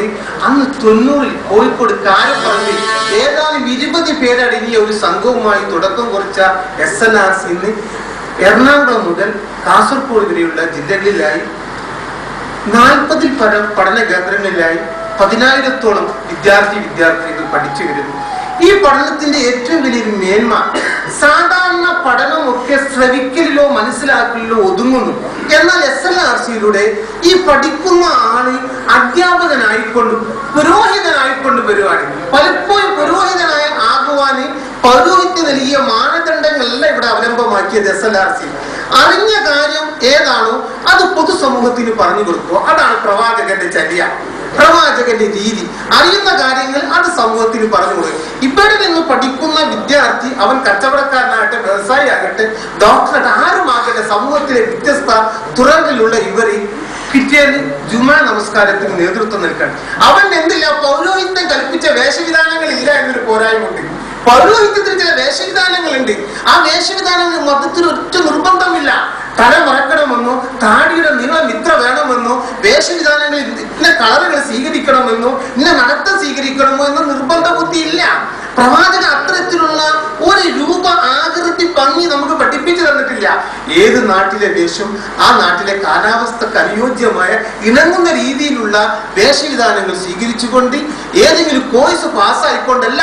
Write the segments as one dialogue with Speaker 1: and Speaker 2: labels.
Speaker 1: കൊണ്ട് അന്ന് 90-ൽ കോഴിക്കോട് കാരപ്പറമ്പിൽ ഏതാനും 20 പേരടങ്ങിയ ഒരു സംഘവുമായി തുടക്കം കുറിച്ച SLRC ഇന്ന് എറണാകുളം മുതൽ കാസർഗോഡ് വരെയുള്ള ജില്ലകളിലായി 40-ൽ പരം പഠന കേന്ദ്രങ്ങളിലായി 10,000-ഓളം വിദ്യാർത്ഥികൾ പഠിച്ചു വരുന്നു. ഈ പഠനത്തിന്റെ ഏറ്റവും വലിയൊരു മേന്മ സാധാരണ പഠനമൊക്കെ ശ്രവിക്കലിലോ മനസ്സിലാക്കലിലോ ഒതുങ്ങുന്നു. എന്നാൽ SLRCയിലൂടെ ഈ പഠിക്കുന്ന ആള് അധ്യാപകനായിക്കൊണ്ടും പുരോഹിതനായിക്കൊണ്ടും വരുവാണ്. പലപ്പോഴും പുരോഹിതനായി ആകുവാന് പൗരോഹിത്യം നൽകിയ മാനദണ്ഡങ്ങളല്ല ഇവിടെ അവലംബമാക്കിയത് SLRC. അറിഞ്ഞ കാര്യം ഏതാണോ അത് പൊതുസമൂഹത്തിന് പറഞ്ഞു കൊടുക്കുക. അതാണ് പ്രവാചകന്റെ ചര്യ, പ്രവാചകന്റെ രീതി. അറിയുന്ന കാര്യങ്ങൾ അത് സമൂഹത്തിന് പറഞ്ഞു കൊടുക്കും. ഇവിടെ നിന്ന് പഠിക്കുന്ന വിദ്യാർത്ഥി അവൻ കച്ചവടക്കാരനാകട്ടെ, വ്യവസായി ആകട്ടെ, ഡോക്ടറാകട്ടെ, ആരുമാകട്ടെ, സമൂഹത്തിലെ വ്യത്യസ്ത തുറകളിലുള്ള ഇവര് പിറ്റേന്ന് ജുമാ നമസ്കാരത്തിന് നേതൃത്വം നൽകണം. അവൻ എന്തില്ല, പൗരോഹിത്യം കൽപ്പിച്ച വേഷവിധാനങ്ങൾ ഇല്ല എന്നൊരു പോരായ്മയുണ്ട്. പൗരോഹിത്യത്തിന് ചില വേഷവിധാനങ്ങളുണ്ട്. ആ വേഷവിധാനങ്ങൾ മതത്തിന് ഒറ്റ നിർബന്ധമില്ല. തല മറക്കണമെന്നോ താടിയുടെ നീളം ഇത്ര വേണമെന്നോ വേഷവിധാനങ്ങളിൽ ഇന്ന കളറുകൾ സ്വീകരിക്കണമെന്നോ ഇന്ന നടത്തം സ്വീകരിക്കണമോ എന്ന നിർബന്ധ ബുദ്ധി ഇല്ല. പ്രവാചകൻ അത്തരത്തിലുള്ള ഒരു രൂപ ആകൃതി ഭംഗി നമുക്ക് പഠിപ്പിച്ചു തന്നിട്ടില്ല. ഏത് നാട്ടിലെ വേഷം ആ നാട്ടിലെ കാലാവസ്ഥക്ക് അനുയോജ്യമായ ഇണങ്ങുന്ന രീതിയിലുള്ള വേഷവിധാനങ്ങൾ സ്വീകരിച്ചുകൊണ്ട് ഏതെങ്കിലും കോഴ്സ് പാസ്സായിക്കൊണ്ടല്ല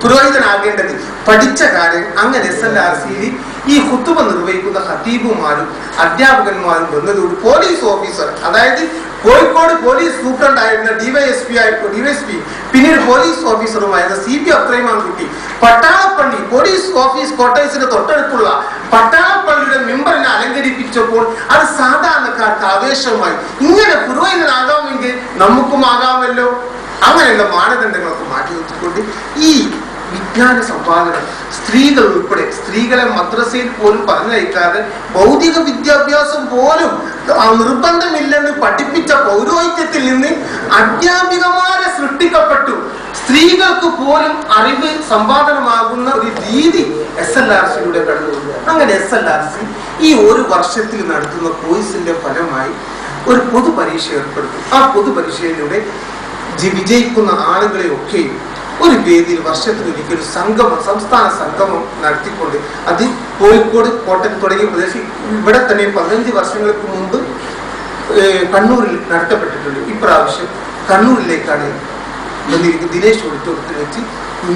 Speaker 1: പുരോഹിതനാകേണ്ടത്. പഠിച്ച കാര്യം അങ്ങനെ SLRCയിൽ ഈ ഖുതുബ നിർവഹിക്കുന്ന ഖതീബുമാരും അധ്യാപകന്മാരും വന്നതോട് പോലീസ് ഓഫീസർ, അതായത് കോഴിക്കോട് പോലീസ് സൂപ്രണ്ടായിരുന്ന ഡിവൈഎസ്പി പിന്നീട് പോലീസ് ഓഫീസറുമായിരുന്ന CP അബ്ദുറഹിമാൻ കുട്ടി പട്ടാളപ്പള്ളി പോലീസ് ഓഫീസ് ക്വാർട്ടേഴ്സിന് തൊട്ടടുത്തുള്ള പട്ടാളപ്പള്ളിയുടെ മെമ്പറിനെ അലങ്കരിപ്പിച്ചപ്പോൾ അത് സാധാരണക്കാർക്ക് ആവേശമായി. ഇങ്ങനെ പുരോഹിതനാകാമെങ്കിൽ നമുക്കും ആകാമല്ലോ. അങ്ങനെയുള്ള മാനദണ്ഡങ്ങളൊക്കെ മാറ്റി നിർത്തിക്കൊണ്ട് ഈ വിജ്ഞാന സമ്പാദനം സ്ത്രീകൾ ഉൾപ്പെടെ, സ്ത്രീകളെ മദ്രസയിൽ പോലും പറഞ്ഞയക്കാതെ ഭൗതിക വിദ്യാഭ്യാസം പോലും നിർബന്ധമില്ലെന്ന് പഠിപ്പിച്ച പൗരോഹിത്യത്തിൽ നിന്ന് അധ്യാപികമാരെ സൃഷ്ടിക്കപ്പെട്ടു. സ്ത്രീകൾക്ക് പോലും അറിവ് സമ്പാദനമാകുന്ന ഒരു രീതി SLRCയിലൂടെ കടന്നു. അങ്ങനെ SLRC ഈ ഒരു വർഷത്തിൽ നടത്തുന്ന കോഴ്സിന്റെ ഫലമായി ഒരു പൊതുപരീക്ഷ ഏർപ്പെടുത്തും. ആ പൊതുപരീക്ഷയിലൂടെ വിജയിക്കുന്ന ആളുകളെ ഒക്കെയും ഒരു വേദിയിൽ വർഷത്തിലൊരിക്കൽ സംഗമം, സംസ്ഥാന സംഗമം നടത്തിക്കൊണ്ട് അത് കോഴിക്കോട്, കോട്ടയം തുടങ്ങിയ പ്രദേശം ഇവിടെ തന്നെ 15 വർഷങ്ങൾക്ക് മുമ്പ് കണ്ണൂരിൽ നടത്തപ്പെട്ടിട്ടുണ്ട്. ഇപ്രാവശ്യം കണ്ണൂരിലേക്കാണ് ദിനേശ് ഓഡിറ്റോറിയത്തിൽ വെച്ച്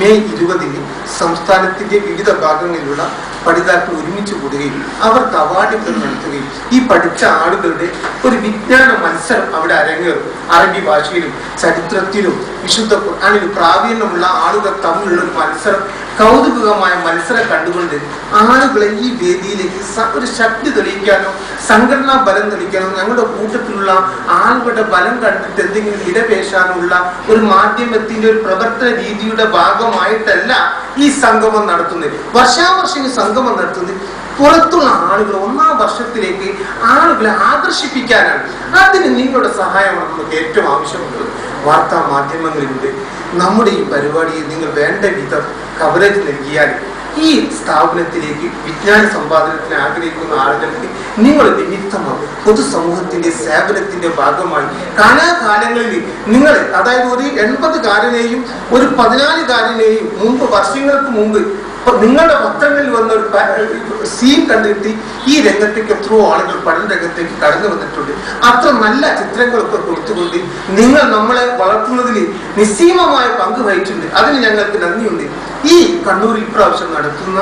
Speaker 1: മെയ് 20-ന് സംസ്ഥാനത്തിന്റെ വിവിധ ഭാഗങ്ങളിലുള്ള പഠിതാക്കൾ ഒരുമിച്ച് കൂടുകയും അവർക്ക് അവാർഡുകൾ നടത്തുകയും ഈ പഠിച്ച ആളുകളുടെ ഒരു വിജ്ഞാന മത്സരം അവിടെ അരങ്ങേറും. അറബി ഭാഷയിലും ചരിത്രത്തിലും വിശുദ്ധ ഖുർആനിലും പ്രാവീണ്യമുള്ള ആളുകൾ തമ്മിലുള്ള ഒരു മത്സരം, കൗതുകമായ മത്സരം കണ്ടുകൊണ്ട് ആളുകളെ ഈ വേദിയിലേക്ക് ഒരു ശക്തി തെളിയിക്കാനോ സംഘടനാ ബലം തെളിയിക്കാനോ ഞങ്ങളുടെ കൂട്ടത്തിലുള്ള ആളുകളുടെ ബലം കണ്ടിട്ട് എന്തെങ്കിലും വിലപേശാനുള്ള ഒരു മാധ്യമത്തിന്റെ ഒരു പ്രവർത്തന രീതിയുടെ ഭാഗമായിട്ടല്ല ഈ സംഗമം നടത്തുന്നത്. വർഷാവർഷം ഈ സംഗമം നടത്തുന്നത് പുറത്തുള്ള ആളുകൾ 1-ാം വർഷത്തിലേക്ക് ആളുകളെ ആകർഷിപ്പിക്കാനാണ്. അതിന് നിങ്ങളുടെ സഹായമാണ് നമുക്ക് ഏറ്റവും ആവശ്യമുള്ളത്. വാർത്താ മാധ്യമങ്ങളിലൂടെ നമ്മുടെ ഈ പരിപാടിയെ നിങ്ങൾ വേണ്ട വിധം കവറേജ് നൽകിയാൽ ഈ സ്ഥാപനത്തിലേക്ക് വിജ്ഞാന സമ്പാദനത്തിന് ആഗ്രഹിക്കുന്ന ആളുകൾക്ക് നിങ്ങൾ നിമിത്തമാണ്. പൊതുസമൂഹത്തിന്റെ സേവനത്തിന്റെ ഭാഗമായി കാലാകാലങ്ങളിൽ നിങ്ങൾ, അതായത് ഒരു 80-കാരനെയും ഒരു 14-കാരനെയും മുമ്പ്, വർഷങ്ങൾക്ക് മുമ്പ് നിങ്ങളുടെ പത്രങ്ങളിൽ വന്ന ഒരു സീൻ കണ്ടിട്ട് ഈ രംഗത്തേക്ക് എത്രയോ ആളുകൾ പഠന രംഗത്തേക്ക് കടന്നു വന്നിട്ടുണ്ട്. അത്ര നല്ല ചിത്രങ്ങളൊക്കെ കൊടുത്തുകൊണ്ട് നിങ്ങൾ നമ്മളെ വളർത്തുന്നതിൽ നിസ്സീമമായ പങ്ക് വഹിച്ചിട്ടുണ്ട്. അതിന് ഞങ്ങൾക്ക് നന്ദിയുണ്ട്. ഈ കണ്ണൂരിൽ ഇപ്രാവശ്യം നടത്തുന്ന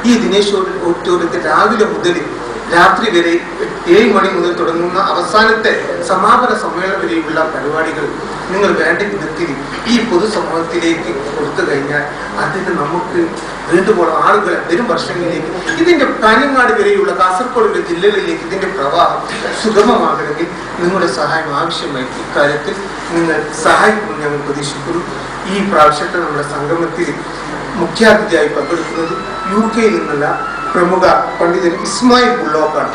Speaker 1: ഈ ദിനേശ് ഓഡിറ്റോറിയത്തിൽ രാവിലെ മുതൽ രാത്രി വരെ 7 മണി മുതൽ തുടങ്ങുന്ന അവസാനത്തെ സമാപന സമ്മേളനം വരെയുള്ള പരിപാടികൾ നിങ്ങൾ വേണ്ട വിധത്തിൽ ഈ പൊതുസമൂഹത്തിലേക്ക് കൊടുത്തു കഴിഞ്ഞാൽ അതിന് നമുക്ക് വീണ്ടുപോകുന്ന ആളുകളെ വരും വർഷങ്ങളിലേക്ക് ഇതിന്റെ കാഞ്ഞങ്ങാട് വരെയുള്ള കാസർഗോഡ് ജില്ലകളിലേക്ക് ഇതിന്റെ പ്രവാഹം സുഗമമാകണമെങ്കിൽ നിങ്ങളുടെ സഹായം ആവശ്യമായി. ഇക്കാര്യത്തിൽ നിങ്ങൾ സഹായിക്കുമെന്ന് ഞങ്ങൾ പ്രതീക്ഷിക്കുന്നു. ഈ പ്രാവശ്യത്തെ നമ്മുടെ സംഗമത്തിൽ മുഖ്യാതിഥിയായി പങ്കെടുക്കുന്നത് UK നിന്നുള്ള പ്രമുഖ പണ്ഡിതൻ ഇസ്മായിൽ ബുള്ളോക്കാണ്.